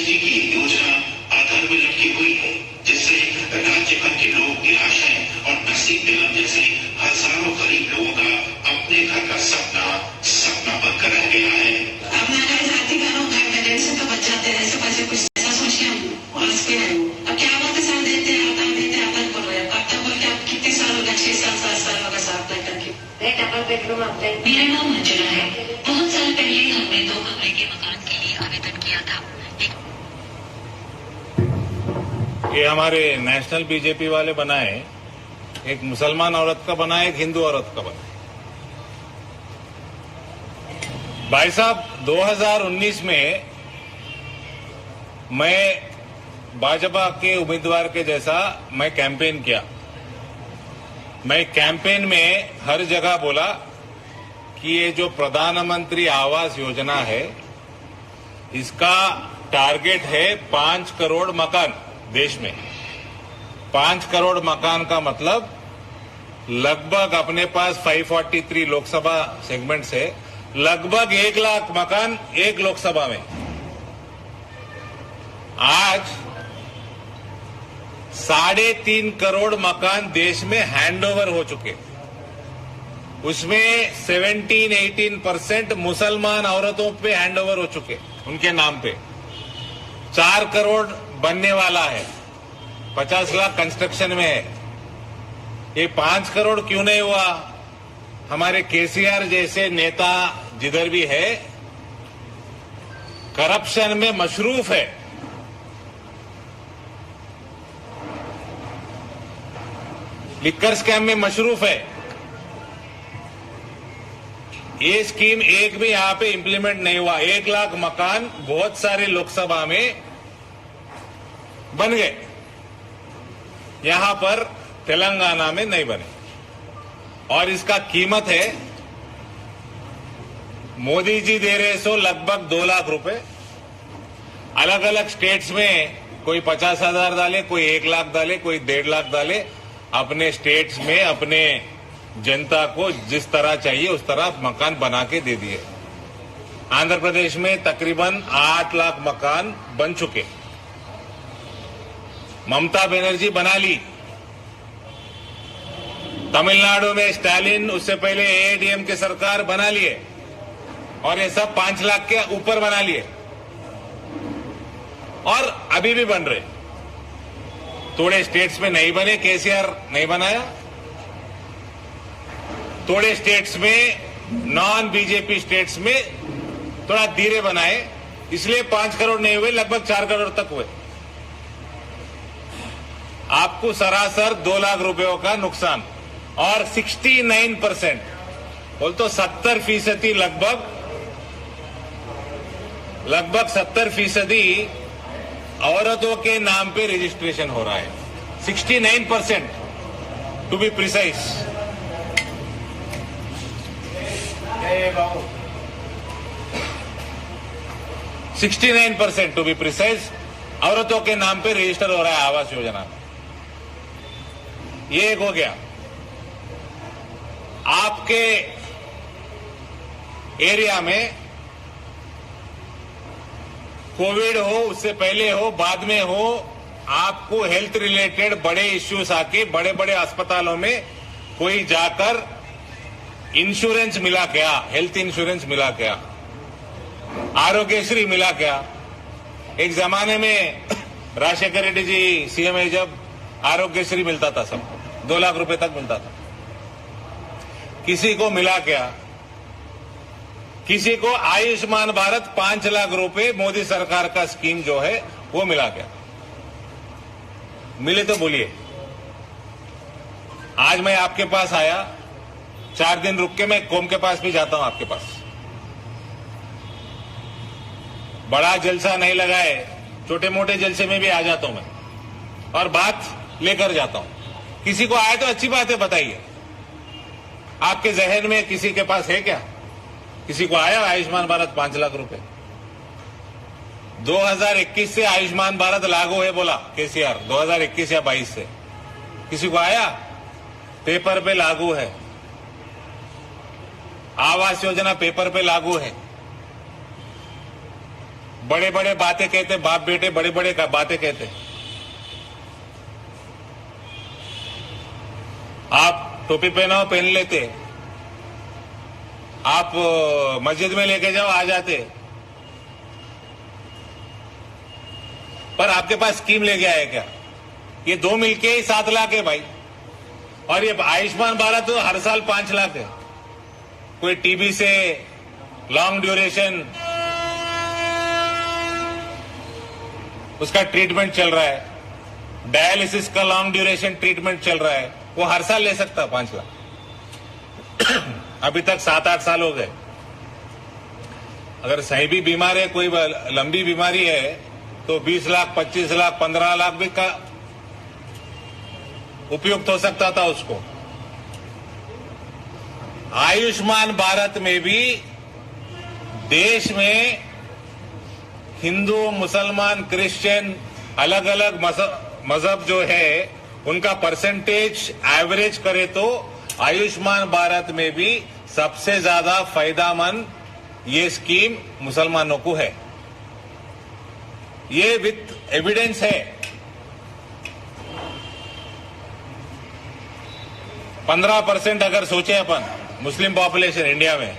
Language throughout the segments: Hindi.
जी की योजना आधार में लटकी हुई है, जिससे राज्य भर के लोग निराशाएं और नसीब बेगम जैसे हजारों गरीब लोगों का अपने घर का सपना बनकर रह गया है। हमारा जाति घरों घर में डेढ़ से तो बच जाते हैं, ऐसे पैसे कुछ ऐसा सोचिए हम और इस पे अब क्या बोलते साल देते आता बोल रहे हैं अब तक बोल के आप कितने साल हो गए, 6 साल 7 साल होगा साथ में करके। डबल बेडरूम अपने। मेरा नाम मंजुला है। बहुत साल पहले हमने 2 कमरे के मकान के लिए आवेदन किया था। ये हमारे नेशनल बीजेपी वाले बनाए, एक मुसलमान औरत का बना, एक हिंदू औरत का बना। भाई साहब 2019 में मैं भाजपा के उम्मीदवार के जैसा मैं कैंपेन किया। मैं कैंपेन में हर जगह बोला कि ये जो प्रधानमंत्री आवास योजना है इसका टारगेट है 5 करोड़ मकान देश में। 5 करोड़ मकान का मतलब लगभग अपने पास 543 लोकसभा सेगमेंट से लगभग 1 लाख मकान एक लोकसभा में। आज 3.5 करोड़ मकान देश में हैंडओवर हो चुके। उसमें 17-18% मुसलमान औरतों पे हैंडओवर हो चुके, उनके नाम पे। 4 करोड़ बनने वाला है, 50 लाख कंस्ट्रक्शन में है। ये 5 करोड़ क्यों नहीं हुआ? हमारे केसीआर जैसे नेता जिधर भी है करप्शन में मशरूफ है। लिक्कर स्कैम में मशरूफ है। ये स्कीम एक भी यहां पे इंप्लीमेंट नहीं हुआ। 1 लाख मकान बहुत सारे लोकसभा में बन गए, यहां पर तेलंगाना में नहीं बने। और इसका कीमत है, मोदी जी दे रहे सो लगभग 2 लाख रुपए। अलग अलग स्टेट्स में कोई 50,000 डाले, कोई 1 लाख डाले, कोई 1.5 लाख डाले। अपने स्टेट्स में अपने जनता को जिस तरह चाहिए उस तरह मकान बना के दे दिए। आंध्र प्रदेश में तकरीबन 8 लाख मकान बन चुके। ममता बनर्जी बना ली। तमिलनाडु में स्टालिन, उससे पहले एआईएडीएम की सरकार बना लिए और ये सब 5 लाख के ऊपर बना लिए और अभी भी बन रहे। थोड़े स्टेट्स में नहीं बने, केसीआर नहीं बनाया। थोड़े स्टेट्स में, नॉन बीजेपी स्टेट्स में थोड़ा धीरे बनाए, इसलिए 5 करोड़ नहीं हुए, लगभग 4 करोड़ तक हुए। आपको सरासर 2 लाख रुपयों का नुकसान। और 69% बोल तो 70% लगभग 70% औरतों के नाम पे रजिस्ट्रेशन हो रहा है। 69% to be precise. 69% to be precise औरतों के नाम पे रजिस्टर हो रहा है आवास योजना में। ये एक हो गया। आपके एरिया में कोविड हो, उससे पहले हो, बाद में हो, आपको हेल्थ रिलेटेड बड़े इश्यूज आके बड़े बड़े अस्पतालों में कोई जाकर इंश्योरेंस मिला क्या, हेल्थ इंश्योरेंस मिला क्या, आरोग्यश्री मिला क्या? एक जमाने में राजशेखर रेड्डी जी सीएम है जब आरोग्यश्री मिलता था सबको, 2 लाख रुपए तक मिलता था। किसी को मिला क्या? किसी को आयुष्मान भारत 5 लाख रुपए मोदी सरकार का स्कीम जो है वो मिला क्या? मिले तो बोलिए। आज मैं आपके पास आया, 4 दिन रुक के मैं कौम के पास भी जाता हूं आपके पास। बड़ा जलसा नहीं लगाए, छोटे मोटे जलसे में भी आ जाता हूं मैं और बात लेकर जाता हूं। किसी को आए तो अच्छी बात है, बताइए। आपके जहन में किसी के पास है क्या? किसी को आया आयुष्मान भारत 5 लाख रुपए? 2021 से आयुष्मान भारत लागू है बोला केसीआर, 2021 या 22 से। किसी को आया? पेपर पे लागू है। आवास योजना पेपर पे लागू है। बड़े बड़े बातें कहते, बाप बेटे बड़े बड़े बातें कहते। आप टोपी पहनाओ, पहन लेते। आप मस्जिद में लेके जाओ, आ जाते। पर आपके पास स्कीम ले गया है क्या? ये 2 मिलके ही 7 लाख है भाई। और ये आयुष्मान भारत तो हर साल 5 लाख है। कोई टीबी से लॉन्ग ड्यूरेशन उसका ट्रीटमेंट चल रहा है, डायलिसिस का लॉन्ग ड्यूरेशन ट्रीटमेंट चल रहा है, वो हर साल ले सकता 5 लाख। अभी तक 7-8 साल हो गए। अगर सही भी बीमार है, कोई लंबी बीमारी है, तो 20 लाख, 25 लाख, 15 लाख भी का उपयुक्त हो सकता था उसको। आयुष्मान भारत में भी देश में हिंदू, मुसलमान, क्रिश्चियन, अलग अलग मजहब जो है उनका परसेंटेज एवरेज करे तो आयुष्मान भारत में भी सबसे ज्यादा फायदामंद ये स्कीम मुसलमानों को है। ये विथ एविडेंस है। 15% अगर सोचे अपन मुस्लिम पॉपुलेशन इंडिया में,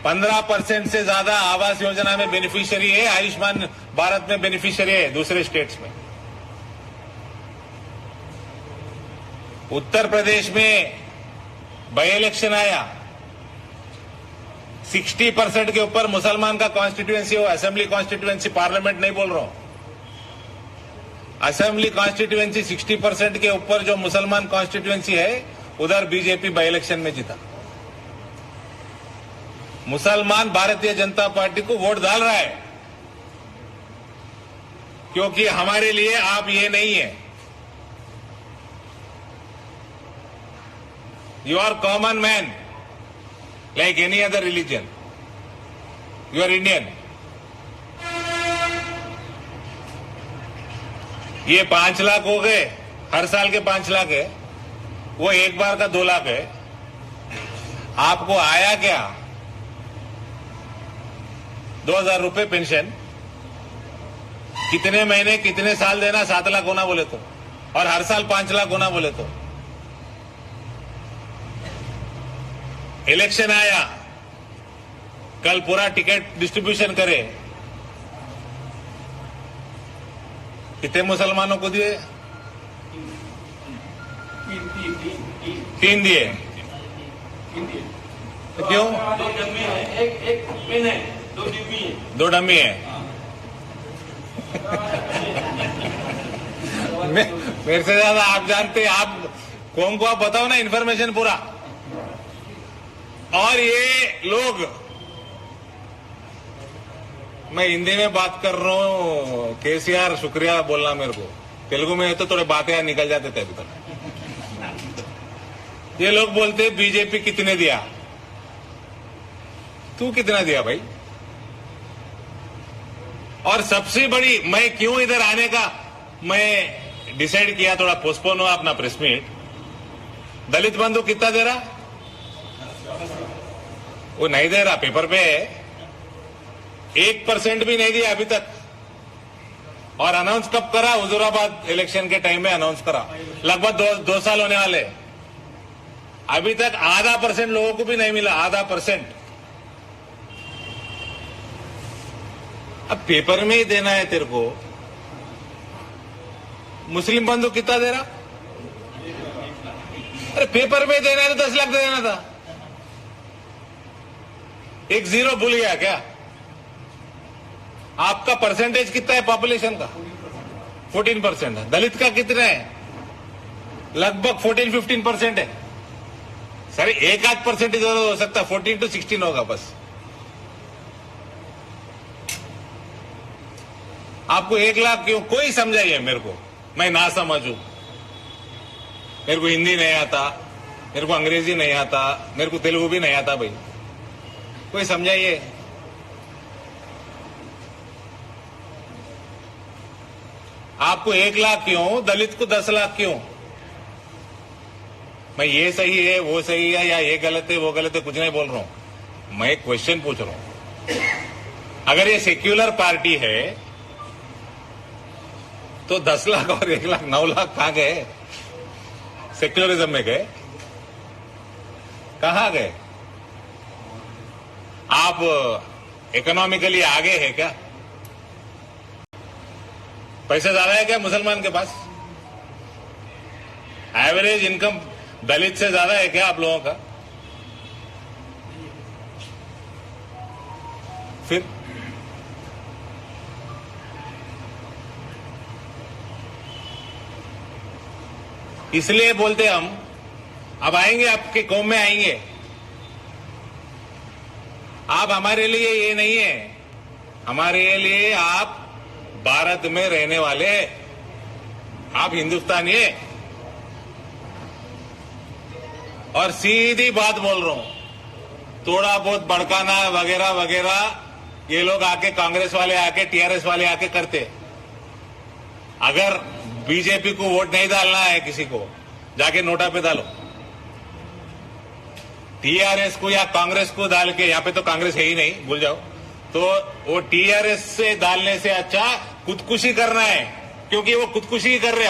15% से ज्यादा आवास योजना में बेनिफिशियरी है, आयुष्मान भारत में बेनिफिशियरी है दूसरे स्टेट्स में। उत्तर प्रदेश में बाई इलेक्शन आया, 60% के ऊपर मुसलमान का कॉन्स्टिट्यूएंसी हो, असेंबली कॉन्स्टिट्यूएंसी, पार्लियामेंट नहीं बोल रहा हूं, असेंबली कॉन्स्टिट्यूएंसी 60% के ऊपर जो मुसलमान कॉन्स्टिट्यूएंसी है उधर बीजेपी बाई इलेक्शन में जीता। मुसलमान भारतीय जनता पार्टी को वोट डाल रहा है क्योंकि हमारे लिए आप ये नहीं है। You are common man, like any other religion. You are Indian. ये 5 लाख हो गए, हर साल के 5 लाख है, वो एक बार का 2 लाख है। आपको आया क्या? 2000 रुपए पेंशन, कितने महीने कितने साल देना? 7 लाख होना बोले तो, और हर साल 5 लाख होना बोले तो। इलेक्शन आया, कल पूरा टिकट डिस्ट्रीब्यूशन करे, कितने मुसलमानों को दिए? 3 दिए। तो क्यों? 2 डमी है, एक पिन है, 2 डिब्बी है, 2 डमी है। मेरे से ज्यादा आप जानते, आप कौन को आप बताओ ना इन्फॉर्मेशन पूरा। और ये लोग, मैं हिंदी में बात कर रहा हूं, केसीआर शुक्रिया बोलना मेरे को, तेलुगु में तो थोड़े बातें निकल जाते थे अभी तक। ये लोग बोलते बीजेपी कितने दिया? तू कितना दिया भाई? और सबसे बड़ी, मैं क्यों इधर आने का मैं डिसाइड किया, थोड़ा पोस्टपोन हुआ अपना प्रेस मीट। दलित बंधु कितना दे रहा? वो नहीं दे रहा, पेपर पे है, 1% भी नहीं दिया अभी तक। और अनाउंस कब करा? हुजूराबाद इलेक्शन के टाइम में अनाउंस करा, लगभग 2 साल होने वाले। अभी तक 0.5% लोगों को भी नहीं मिला, 0.5%। अब पेपर में ही देना है तेरे को। मुस्लिम बंधु कितना दे रहा? अरे पेपर में देना है तो 10 लाख दे देना था। एक 0 भूल गया क्या? आपका परसेंटेज कितना है पॉपुलेशन का? 14% है। दलित का कितना है? लगभग 14-15% है। सर 1-8% इधर हो सकता, 14 to 16 होगा बस। आपको 1 लाख क्यों? कोई समझाइए मेरे को, मैं ना समझू। मेरे को हिंदी नहीं आता, मेरे को अंग्रेजी नहीं आता, मेरे को तेलुगु भी नहीं आता भाई, कोई समझाइए। आपको 1 लाख क्यों? दलित को 10 लाख क्यों? मैं ये सही है, वो सही है, या ये गलत है, वो गलत है, कुछ नहीं बोल रहा हूं। मैं एक क्वेश्चन पूछ रहा हूं। अगर ये सेक्युलर पार्टी है तो 10 लाख और 1 लाख 9 लाख कहां गए? सेक्युलरिज्म में गए? कहां गए? आप इकोनॉमिकली आगे है क्या? पैसा ज्यादा है क्या मुसलमान के पास? एवरेज इनकम दलित से ज्यादा है क्या आप लोगों का? फिर इसलिए बोलते हम अब आएंगे, आपके कौम में आएंगे। आप हमारे लिए ये नहीं है, हमारे लिए आप भारत में रहने वाले, आप हिंदुस्तानी है। और सीधी बात बोल रहा हूं, थोड़ा बहुत भड़काना वगैरह वगैरह ये लोग आके, कांग्रेस वाले आके, टीआरएस वाले आके करते। अगर बीजेपी को वोट नहीं डालना है किसी को, जाके नोटा पे डालो। टीआरएस को या कांग्रेस को डाल के, यहां पे तो कांग्रेस है ही नहीं, भूल जाओ। तो वो टीआरएस से डालने से अच्छा खुदकुशी करना है, क्योंकि वो खुदकुशी ही कर रहे।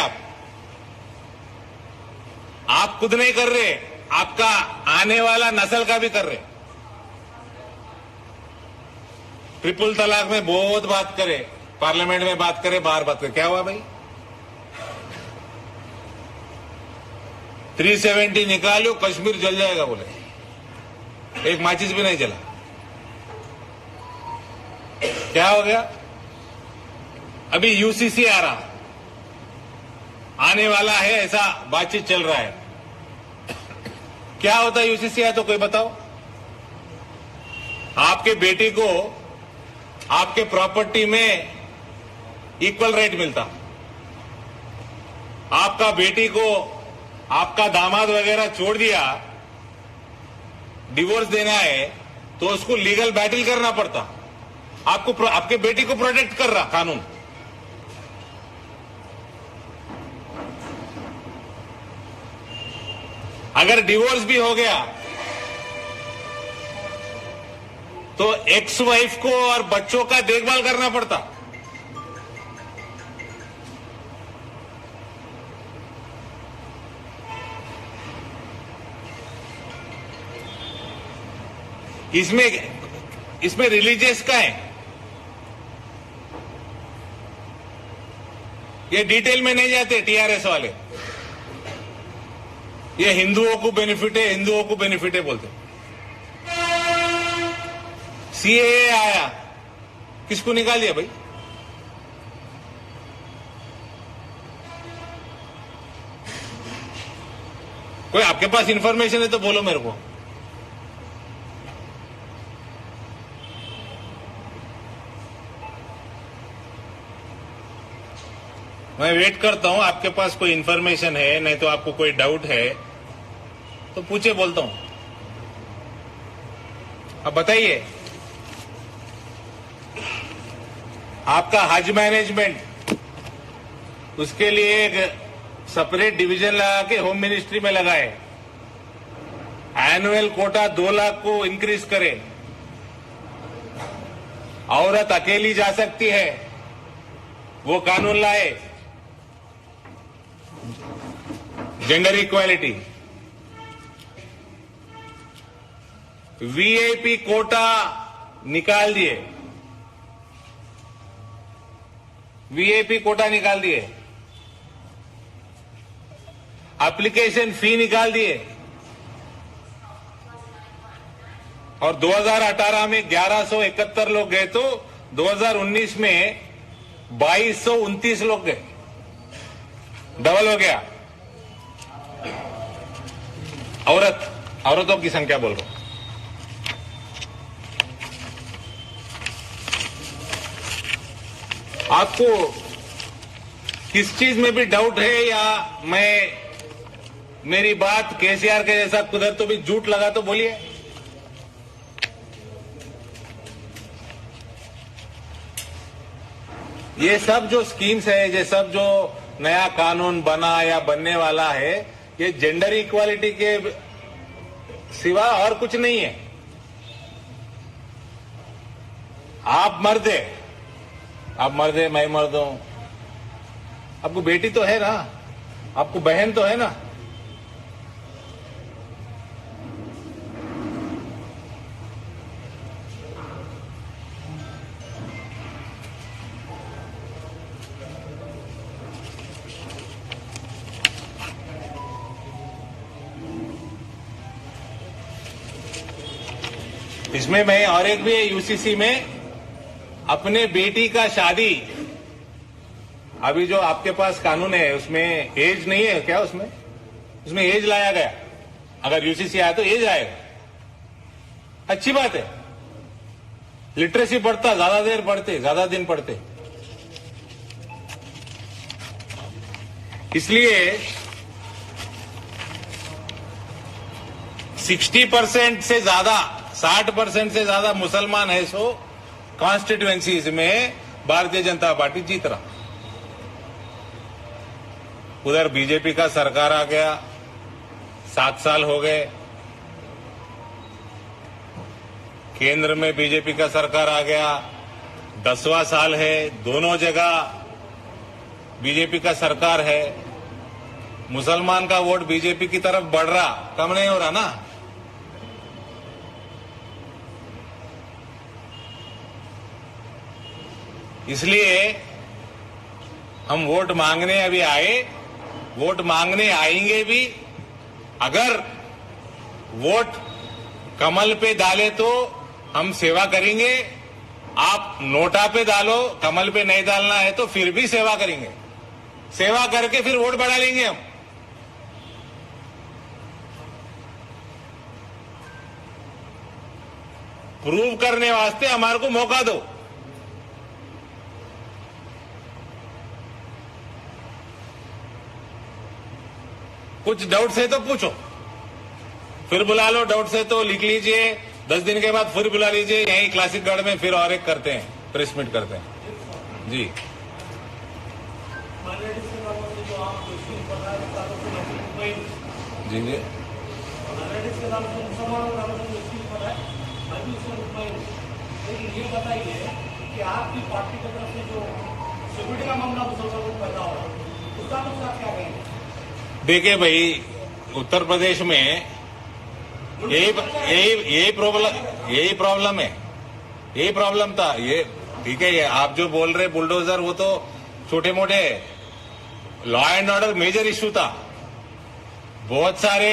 आप खुद नहीं कर रहे, आपका आने वाला नस्ल का भी कर रहे। ट्रिपल तलाक में बहुत बात करे, पार्लियामेंट में बात करे, बाहर बात करे, क्या हुआ भाई? 370 निकालो, कश्मीर जल जाएगा बोले, एक माचिस भी नहीं जला। क्या हो गया? अभी यूसीसी आ रहा, आने वाला है, ऐसा बातचीत चल रहा है। क्या होता है यूसीसी है तो कोई बताओ? आपके बेटी को आपके प्रॉपर्टी में इक्वल राइट मिलता। आपका बेटी को आपका दामाद वगैरह छोड़ दिया, डिवोर्स देना है तो उसको लीगल बैटल करना पड़ता। आपको, आपके बेटी को प्रोटेक्ट कर रहा कानून। अगर डिवोर्स भी हो गया तो एक्स वाइफ को और बच्चों का देखभाल करना पड़ता। इसमें रिलीजियस का है, ये डिटेल में नहीं जाते टीआरएस वाले। ये हिंदुओं को बेनिफिट है, हिंदुओं को बेनिफिट है बोलते। सीएए आया, किसको निकाल दिया भाई? कोई आपके पास इंफॉर्मेशन है तो बोलो मेरे को। मैं वेट करता हूं, आपके पास कोई इंफॉर्मेशन है, नहीं तो आपको कोई डाउट है तो पूछे, बोलता हूं। अब बताइए, आपका हज मैनेजमेंट, उसके लिए एक सेपरेट डिवीजन लगा के होम मिनिस्ट्री में लगाए, एनुअल कोटा 2 लाख को इंक्रीज करे, औरत अकेली जा सकती है वो कानून लाए, जेंडर इक्वालिटी, वीआईपी कोटा निकाल दिए, वीआईपी कोटा निकाल दिए, एप्लीकेशन फी निकाल दिए, और 2018 में 1171 लोग गए तो 2019 में 2229 लोग गए, डबल हो गया। औरतों की संख्या बोल रहा हूं। आपको किस चीज में भी डाउट है, या मेरी बात केसीआर के जैसा कुदर तो भी झूठ लगा तो बोलिए। ये सब जो स्कीम्स है, ये सब जो नया कानून बना या बनने वाला है, ये जेंडर इक्वालिटी के सिवा और कुछ नहीं है। आप मर्द है, मैं मर्द हूं। आपको बेटी तो है ना, आपको बहन तो है ना। इसमें मैं और एक भी है, यूसीसी में अपने बेटी का शादी, अभी जो आपके पास कानून है उसमें एज नहीं है क्या? उसमें एज लाया गया। अगर यूसीसी आया तो एज आएगा, अच्छी बात है। लिटरेसी बढ़ता, ज्यादा दिन पढ़ते। इसलिए 60% से ज्यादा, 60% से ज्यादा मुसलमान है, सो कॉन्स्टिट्यूएंसीज में भारतीय जनता पार्टी जीत रहा। उधर बीजेपी का सरकार आ गया, 7 साल हो गए। केंद्र में बीजेपी का सरकार आ गया, 10वां साल है। दोनों जगह बीजेपी का सरकार है। मुसलमान का वोट बीजेपी की तरफ बढ़ रहा, कम नहीं हो रहा ना। इसलिए हम वोट मांगने अभी आए, वोट मांगने आएंगे भी। अगर वोट कमल पे डाले तो हम सेवा करेंगे, आप नोटा पे डालो, कमल पे नहीं डालना है तो फिर भी सेवा करेंगे। सेवा करके फिर वोट बढ़ा लेंगे हम। प्रूव करने वास्ते हमारे को मौका दो। कुछ डाउट है तो पूछो, फिर बुला लो। डाउट से तो लिख लीजिए, 10 दिन के बाद फिर बुला लीजिए। यहीं क्लासिक गढ़ में फिर और एक करते हैं, प्रेस मीट करते हैं। जी जी जी ये बताइए कि आपकी पार्टी की तरफ से जो सिक्योरिटी का मामला मुसलमानों को पैदा हो रहा है, उसका तो आप क्या कहेंगे? देखिए भाई, उत्तर प्रदेश में यही प्रॉब्लम था। ये ठीक है, ये आप जो बोल रहे बुलडोजर, वो तो छोटे मोटे law and order major issue था। बहुत सारे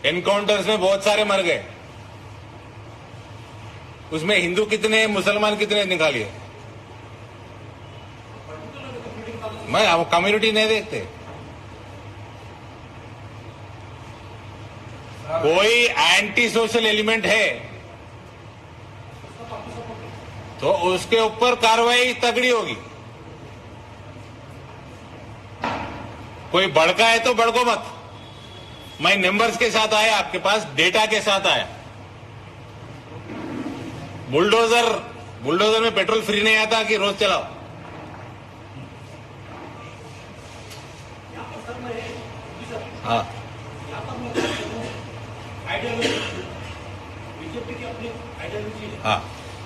एनकाउंटर्स में बहुत सारे मर गए। उसमें हिंदू कितने, मुसलमान कितने निकालिए। मैं कम्युनिटी नहीं देखते। कोई एंटी सोशल एलिमेंट है तो उसके ऊपर कार्रवाई तगड़ी होगी। कोई भड़का है तो भड़को मत। मैं नंबर्स के साथ आया, आपके पास डेटा के साथ आया। बुलडोजर में पेट्रोल फ्री नहीं आता कि रोज चलाओ। हाँ, बीजेपी की अपनी आइडियोलॉजी है। हाँ,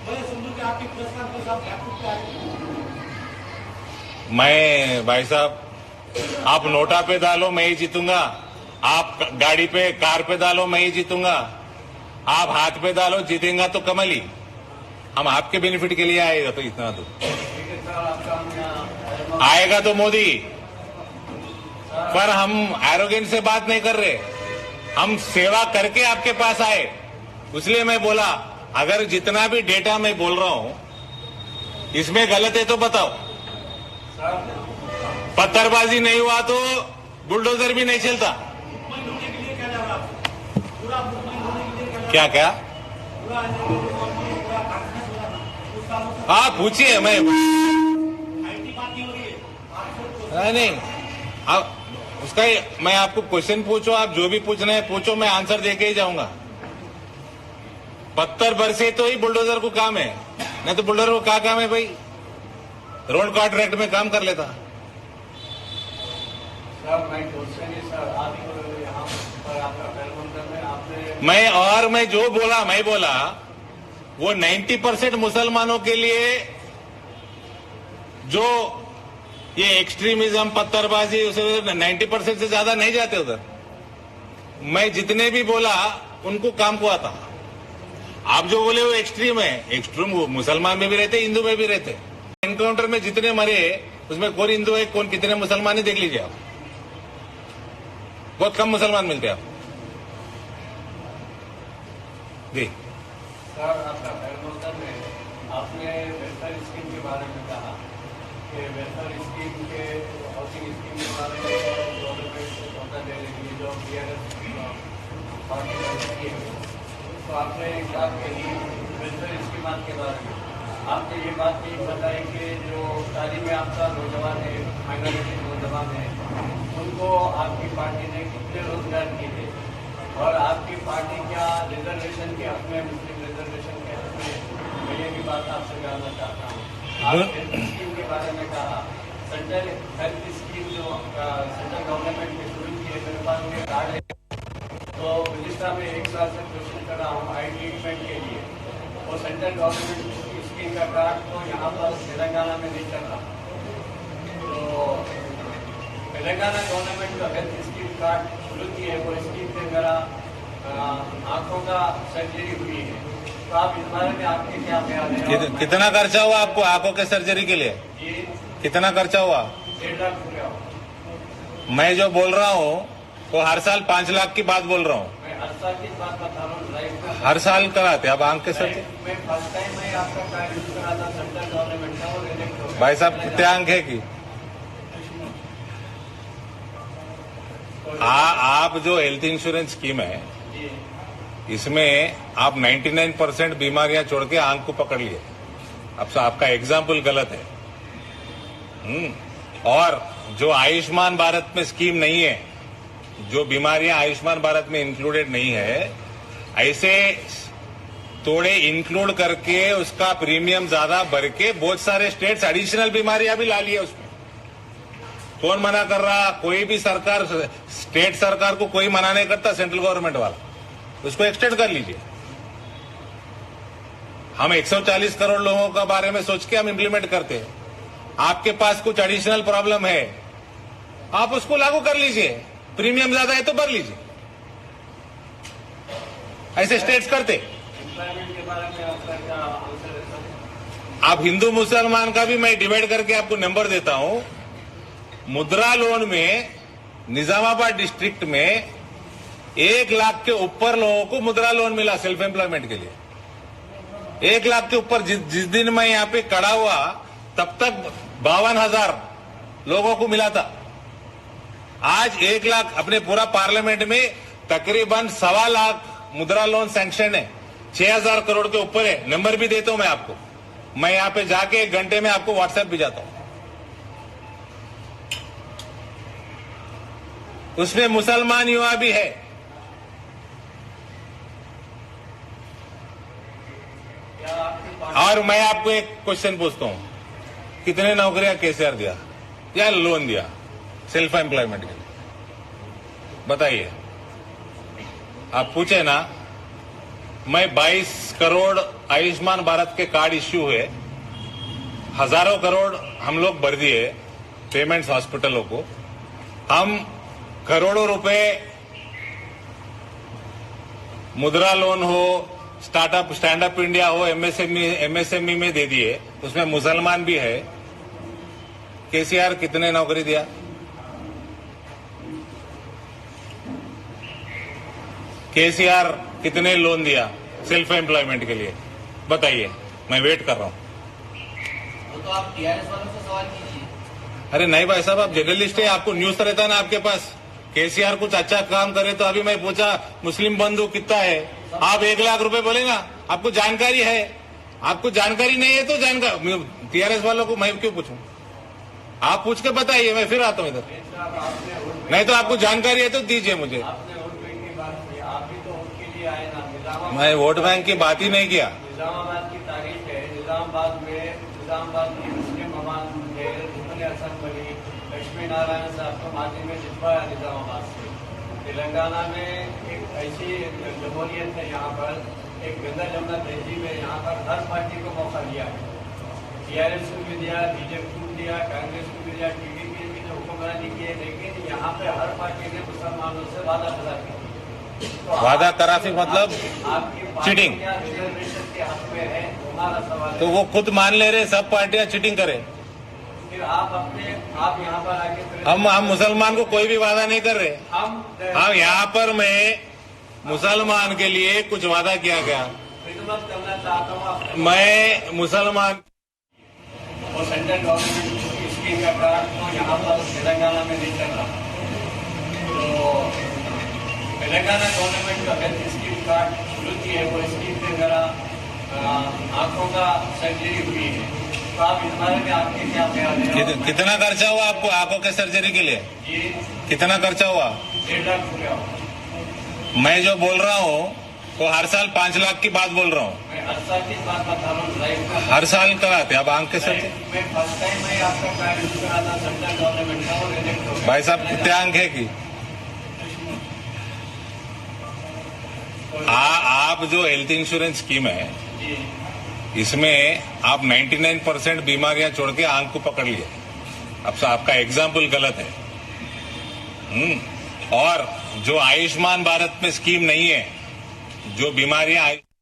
मैं समझूं कि आपकी प्रेस कॉन्फ्रेंस आप बैकफुट पे आए। मैं भाई साहब, आप नोटा पे डालो मैं ही जीतूंगा, आप गाड़ी पे कार पे डालो मैं ही जीतूंगा, आप हाथ पे डालो जीतेंगा तो कमल ही। हम आपके बेनिफिट के लिए आएगा तो इतना दो, आएगा तो मोदी। पर हम एरोगेंस से बात नहीं कर रहे, हम सेवा करके आपके पास आए। इसलिए मैं बोला, अगर जितना भी डेटा मैं बोल रहा हूं इसमें गलत है तो बताओ। पत्थरबाजी नहीं हुआ तो बुलडोजर भी नहीं चलता। क्या क्या? हाँ पूछिए, मैं नहीं अब उसका मैं आपको क्वेश्चन पूछो, आप जो भी पूछना है पूछो, मैं आंसर देके ही जाऊंगा। पत्थर बरसे तो ही बुलडोजर को काम है, नहीं तो बुलडोजर को क्या काम है भाई? रोड कॉन्ट्रैक्ट में काम कर लेता। मैं जो बोला, मैं बोला वो 90% मुसलमानों के लिए जो ये एक्सट्रीमिज्म, पत्थरबाजी, उसे 90% से ज्यादा नहीं जाते उधर। मैं जितने भी बोला उनको काम को आता। आप जो बोले वो एक्सट्रीम है, एक्सट्रीम वो मुसलमान में भी रहते, हिंदू में भी रहते। एनकाउंटर में जितने मरे उसमें कौन हिंदू है, कौन कितने मुसलमान है, देख लीजिए आप। बहुत कम मुसलमान मिलते हैं आप जी। सर, आपका पहले में आपने वेलफेयर स्कीम के बारे में कहा कि वेलफेयर स्कीम के हाउसिंग स्कीम के बारे में गवर्नमेंट से धोखा दे रही है, जो पार्टी की है। तो आपने एक बात कही वेलफेयर स्कीम के बारे में, आपने ये बात नहीं बताई कि जो तालीम याफ्ता नौजवान है, माइनॉरिटी नौजवान है, उनको आपकी पार्टी ने कितने रोजगार किए थे, और आपकी पार्टी क्या रिजर्वेशन के हक में, मुस्लिम रिजर्वेशन के हक में, मैं ये भी बात आपसे जानना चाहता हूँ। आप हेल्थ स्कीम के बारे में कहा, सेंट्रल हेल्थ स्कीम जो सेंट्रल गवर्नमेंट ने शुरू की है, मेरे पास ये कार्ड है, तो रजिस्ट्रा में एक साल से क्वेश्चन कर रहा हूँ आई ट्रीटमेंट के लिए, और सेंट्रल गवर्नमेंट की स्कीम का कार्ड तो यहाँ पर तेलंगाना में नहीं चल रहा। तो तेलंगाना गवर्नमेंट का हेल्थ स्कीम कार्ड शुरू की है, वो स्कीम से मेरा आंखों का सर्जरी हुई है, तो आप इस बारे में आपके क्या ख्याल है? कितना खर्चा हुआ आपको आंखों के सर्जरी के लिए? कितना खर्चा हुआ? 1.5 लाख रुपया। मैं जो बोल रहा हूँ वो हर साल 5 लाख की बात बोल रहा हूँ। मैं हर साल की बात बता रहा हूँ। हर साल कराते आप आंख के सर्जरी? मैं फर्स्ट टाइम मैं आपका कार्ड यूज करा था सेंट्रल गवर्नमेंट का, और रिजेक्ट हो गया। भाई साहब कितने आंख है की? आप जो हेल्थ इंश्योरेंस स्कीम है इसमें आप 99% बीमारियां छोड़ के आंख को पकड़ लिए। अब आपका एग्जाम्पल गलत है। और जो आयुष्मान भारत में स्कीम नहीं है, जो बीमारियां आयुष्मान भारत में इंक्लूडेड नहीं है, ऐसे थोड़े इंक्लूड करके उसका प्रीमियम ज्यादा भर के बहुत सारे स्टेट्स एडिशनल बीमारियां भी ला लिए उसमें। कौन मना कर रहा? कोई भी सरकार, स्टेट सरकार को कोई मना नहीं करता, सेंट्रल गवर्नमेंट वाला। उसको एक्सटेंड कर लीजिए। हम 140 करोड़ लोगों का बारे में सोच के हम इंप्लीमेंट करते हैं। आपके पास कुछ एडिशनल प्रॉब्लम है, आप उसको लागू कर लीजिए। प्रीमियम ज्यादा है तो भर लीजिए। ऐसे स्टेट्स करते। एम्प्लॉयमेंट के बारे में आपका क्या आंसर है? आप हिंदू मुसलमान का भी मैं डिवाइड करके आपको नंबर देता हूं। मुद्रा लोन में निजामाबाद डिस्ट्रिक्ट में 1 लाख के ऊपर लोगों को मुद्रा लोन मिला सेल्फ एम्प्लॉयमेंट के लिए। 1 लाख के ऊपर। जिस दिन मैं यहाँ पे खड़ा हुआ तब तक 52,000 लोगों को मिला था। आज 1 लाख, अपने पूरा पार्लियामेंट में तकरीबन 1.25 लाख मुद्रा लोन सैंक्शन है। 6,000 करोड़ के ऊपर है। नंबर भी देता हूं मैं आपको। मैं यहाँ पे जाके 1 घंटे में आपको व्हाट्सएप भी जाता हूं। उसमें मुसलमान युवा भी है। और मैं आपको एक क्वेश्चन पूछता हूं, कितने नौकरियां केसीआर दिया या लोन दिया सेल्फ एम्प्लॉयमेंट के लिए? बताइए। आप पूछे ना। मैं 22 करोड़ आयुष्मान भारत के कार्ड इश्यू हुए, हजारों करोड़ हम लोग भर दिए पेमेंट्स हॉस्पिटलों को। हम करोड़ों रुपए मुद्रा लोन हो, स्टार्टअप स्टैंड अप इंडिया हो, एमएसएमई में दे दिए। उसमें मुसलमान भी है। केसीआर कितने नौकरी दिया? केसीआर कितने लोन दिया सेल्फ एम्प्लॉयमेंट के लिए? बताइए। मैं वेट कर रहा हूं। तो आप टीआरएस वालों से सवाल कीजिए। अरे नहीं भाई साहब, आप जर्नलिस्ट है, आपको न्यूज रहता है ना आपके पास। केसीआर कुछ अच्छा काम करे तो अभी मैं पूछा मुस्लिम बंधु कितना है, आप 1 लाख रुपए बोले ना। आपको जानकारी है, आपको जानकारी नहीं है तो जानकारी टीआरएस वालों को मैं क्यों पूछूं? आप पूछ के बताइए, मैं फिर आता हूं इधर। नहीं तो आपको जानकारी है तो दीजिए मुझे। मैं वोट बैंक की बात ही नहीं किया। निजामाबाद की तारीख है। निजामाबाद की मुस्लिम ममान असम्बली लक्ष्मी नारायण साहब को माजी में जितवाया निजामाबाद से। तेलंगाना में एक ऐसी जमहूरियत है, यहाँ पर एक गंगा जमुना तहजीब है, यहाँ पर हर पार्टी को मौका दिया है। टीआरएस को भी दिया, बीजेपी को दिया, कांग्रेस को भी दिया, टीडीपी ने भी जो हुक्मरानी की है, लेकिन यहाँ पे हर पार्टी ने मुसलमानों से वादा करा की। तो वादा करा फिर मतलब आपकी चीटिंग। पार्टियां रिजर्वेशन के हक में है, हमारा सवाल है। तो वो खुद मान ले रहे सब पार्टियां चीटिंग करें। फिर आप यहाँ पर आके फिर हम मुसलमान को कोई भी वादा नहीं कर रहे। हम यहाँ पर मैं मुसलमान के लिए कुछ वादा किया गया। खिदमत करना चाहता हूँ आपको। मैं मुसलमान और सेंट्रल गवर्नमेंट की स्कीम का कार्ड तो यहाँ पर तेलंगाना में नहीं चल रहा। तो तेलंगाना गवर्नमेंट का हेल्थ स्कीम कार्ड शुरू की है, वो स्कीम पे मेरा आंखों का सर्जरी हुई है। तो आप इस बारे में आपके क्या ख्याल है? कितना खर्चा हुआ आपको आंखों के सर्जरी के लिए? ये कितना खर्चा हुआ? 1.5 लाख रुपया। मैं जो बोल रहा हूँ वो हर साल 5 लाख की बात बोल रहा हूँ। मैं हर साल की बात बता रहा हूँ, लाइफ में हर साल कराते अब आंख के सर्जरी? मैं फर्स्ट टाइम मैं आपका कार्ड यूज करा था सेंट्रल गवर्नमेंट का, और रिजेक्ट हो गया। भाई साहब कितने आंख है कि आप जो हेल्थ इंश्योरेंस स्कीम है जी, इसमें आप 99% बीमारियां छोड़ के आंख को पकड़ लिए। अब आपका एग्जाम्पल गलत है। और जो आयुष्मान भारत में स्कीम नहीं है, जो बीमारियां